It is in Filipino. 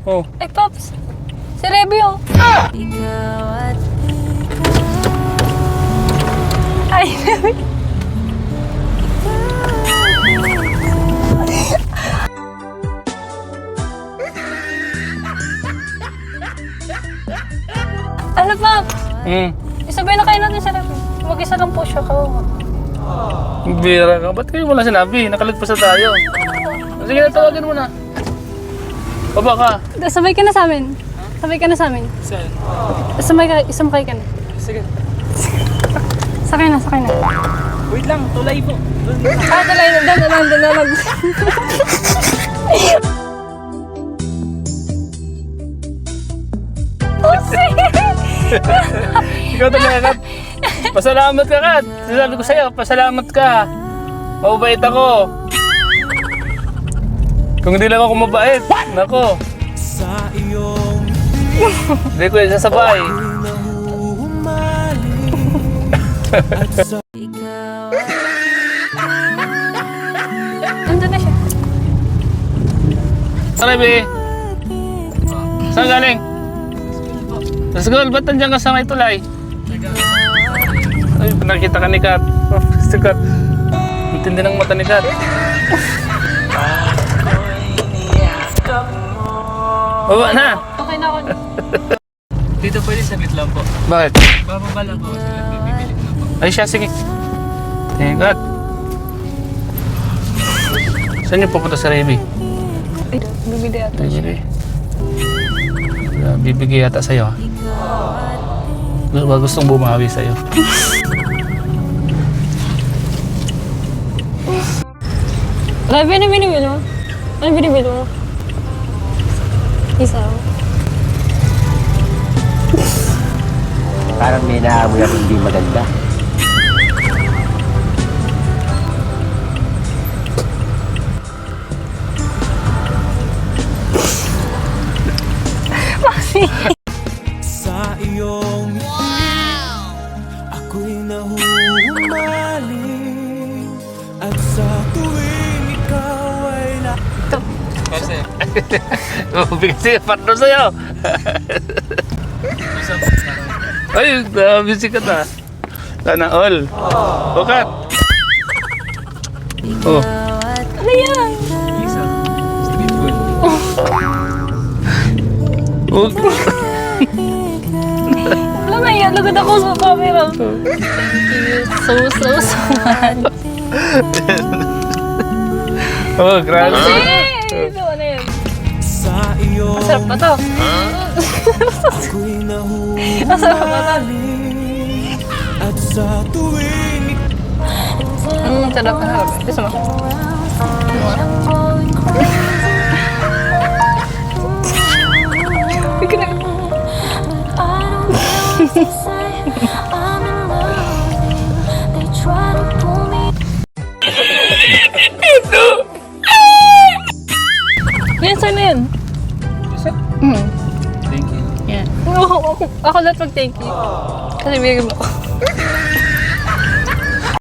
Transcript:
Oh. Ay, Pops. Si Reby, oh. Ay, Reby. Ano, Pops? Isabay na kayo natin si Reby. Mag-isa lang po siya, kawawa. Bira ka. Ba't kayo wala sinabi? Nakalagpas na tayo. Sige na, tawagin mo na. Baba ka. Sabay ka na sa amin. Sabay ka na sa amin. Saan? Sumakay ka na. Sige. Sakay na. Wait lang, tulay po. Dalay na. Ikaw talaga, Kat. Pasalamat ka, Kat. Sabi ko sa'yo, pasalamat ka. Mababait ako. Kung hindi lang ako mabait, nako. Hindi ko yung sasabay. Nandun na siya. Reby, saan galing? Sa school, ba't nandiyan ka sa may tulay? Ay, nakita ka ni Kat. Oh, si Kat. Ang tindi ng mata ni Kat. Baba na! Okay na ako. Dito pwede saglit lang po. Bakit? Bababa lang po kasi bibili ko na po. Ay siya, sige. Kat. Saan niyo pupunta sa Reby? Ay, bibili ata. Bibigay. Bibigay yata sa'yo. Gustong bumawi sa'yo. Reby, ano binibili mo? Ano binibili mo? Isa. Parang may naamoy ako hindi maganda. Sa iyong ako'y nahuhumaling at sa tuwing ikaw ay Kasi, Bibigay siya, partner sa'yo. Ay, busy ka na. Sana all. O, Kat. Oh. Ano yan? isa. Street food. Oh. Wala na yan. Lagod ako sa camera. Thank you so much. Oh, grabe. Ito, ano yan? sa iyong Masarap pa to. ako'y Masarap pa to. nahuhumaling at sa tuwing Sarap na sarap. Gusto mo? Bigyan na. Yan, saan na yan? Thank you. Yan. Ako lahat mag-thank you. Kasi bigyan mo ako.